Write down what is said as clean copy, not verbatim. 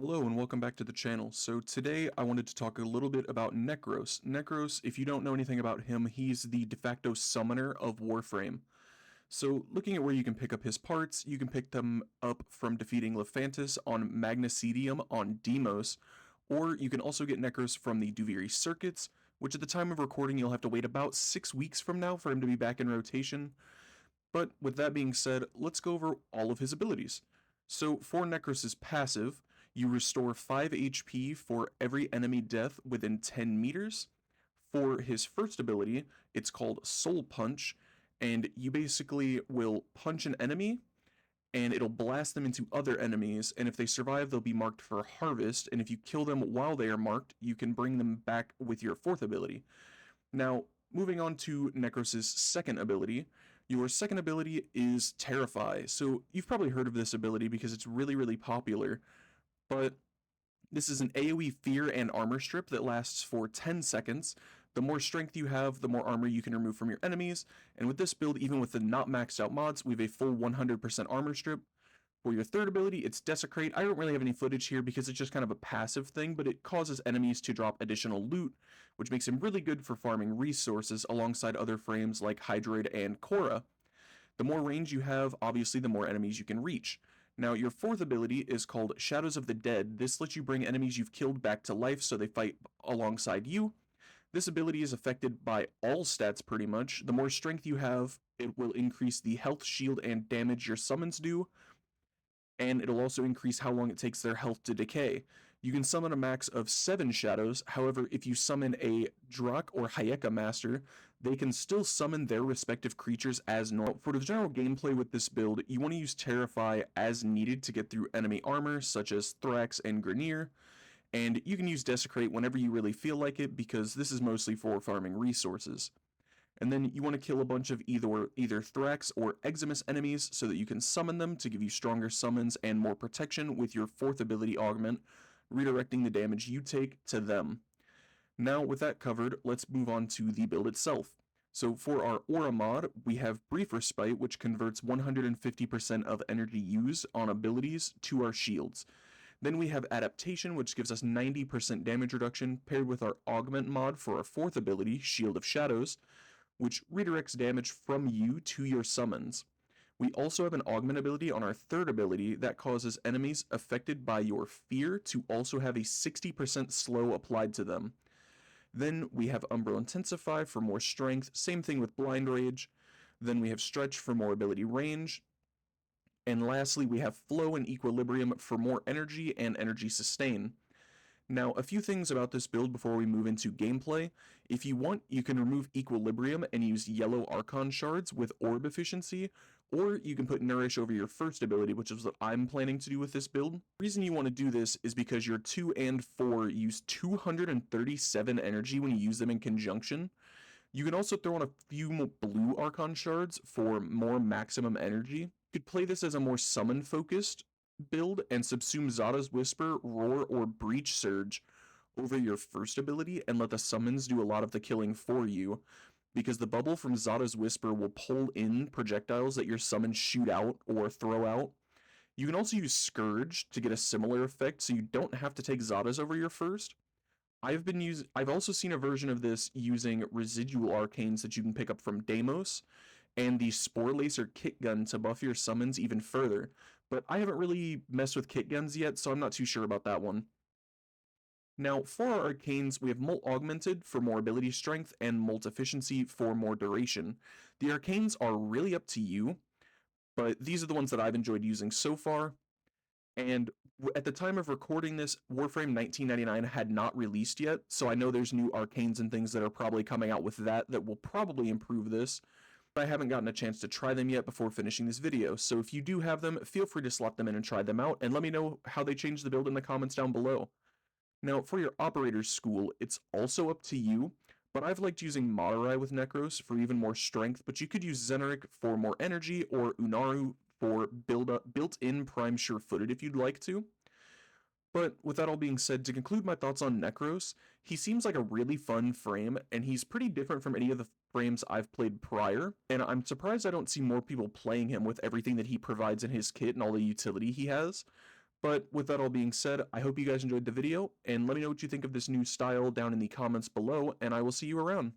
Hello and welcome back to the channel. So today I wanted to talk a little bit about Nekros. Nekros, if you don't know anything about him, he's the de facto summoner of Warframe. So looking at where you can pick up his parts, you can pick them up from defeating Lephantis on Magnesidium on Deimos, or you can also get Nekros from the Duviri circuits, which at the time of recording you'll have to wait about 6 weeks from now for him to be back in rotation. But with that being said, let's go over all of his abilities. So for Nekros' passive, you restore 5 HP for every enemy death within 10 meters. For his first ability, it's called Soul Punch, and you basically will punch an enemy and it'll blast them into other enemies, and if they survive, they'll be marked for harvest, and if you kill them while they are marked, you can bring them back with your fourth ability. Now, moving on to Nekros' second ability, your second ability is Terrify. So you've probably heard of this ability because it's really popular, but this is an AoE fear and armor strip that lasts for 10 seconds. The more strength you have, the more armor you can remove from your enemies, and with this build, even with the not maxed out mods, we have a full 100% armor strip. For your third ability, it's Desecrate. I don't really have any footage here because it's just kind of a passive thing, but it causes enemies to drop additional loot, which makes him really good for farming resources alongside other frames like Hydroid and Korra. The more range you have, obviously the more enemies you can reach. Now, your fourth ability is called Shadows of the Dead. This lets you bring enemies you've killed back to life so they fight alongside you. This ability is affected by all stats pretty much. The more strength you have, it will increase the health, shield, and damage your summons do, and it'll also increase how long it takes their health to decay. You can summon a max of 7 shadows, however, if you summon a Drak or Hayeka master, they can still summon their respective creatures as normal. For the general gameplay with this build, you want to use Terrify as needed to get through enemy armor, such as Thrax and Grineer, and you can use Desecrate whenever you really feel like it, because this is mostly for farming resources. And then you want to kill a bunch of either Thrax or Eximus enemies so that you can summon them to give you stronger summons and more protection with your fourth ability augment, redirecting the damage you take to them. Now with that covered, let's move on to the build itself. So for our Aura mod, we have Brief Respite, which converts 150% of energy used on abilities to our shields. Then we have Adaptation, which gives us 90% damage reduction, paired with our Augment mod for our fourth ability, Shield of Shadows, which redirects damage from you to your summons. We also have an augment ability on our third ability that causes enemies affected by your fear to also have a 60% slow applied to them. Then we have Umbral Intensify for more strength, same thing with Blind Rage. Then we have Stretch for more ability range. And lastly, we have Flow and Equilibrium for more energy and energy sustain. Now, a few things about this build before we move into gameplay. If you want, you can remove Equilibrium and use yellow Archon shards with Orb efficiency, or you can put Nourish over your first ability, which is what I'm planning to do with this build. The reason you want to do this is because your 2 and 4 use 237 energy when you use them in conjunction. You can also throw on a few blue Archon shards for more maximum energy. You could play this as a more summon-focused build and subsume Zada's Whisper, Roar, or Breach Surge over your first ability and let the summons do a lot of the killing for you, because the bubble from Zada's Whisper will pull in projectiles that your summons shoot out or throw out. You can also use Scourge to get a similar effect, so you don't have to take Zada's over your first. I've also seen a version of this using residual arcanes that you can pick up from Deimos, and the Spore Lacer Kit Gun to buff your summons even further, but I haven't really messed with kit guns yet, so I'm not too sure about that one. Now, for our arcanes, we have Molt Augmented for more ability strength and Molt Efficiency for more duration. The arcanes are really up to you, but these are the ones that I've enjoyed using so far. And at the time of recording this, Warframe 1999 had not released yet, so I know there's new arcanes and things that are probably coming out with that will probably improve this. But I haven't gotten a chance to try them yet before finishing this video, so if you do have them, feel free to slot them in and try them out, and let me know how they change the build in the comments down below. Now, for your Operator's School, it's also up to you, but I've liked using Madurai with Nekros for even more strength, but you could use Zeneric for more energy, or Unaru for built-in Prime Sure-Footed if you'd like to. But with that all being said, to conclude my thoughts on Nekros, he seems like a really fun frame, and he's pretty different from any of the frames I've played prior, and I'm surprised I don't see more people playing him with everything that he provides in his kit and all the utility he has. But with that all being said, I hope you guys enjoyed the video, and let me know what you think of this new style down in the comments below, and I will see you around.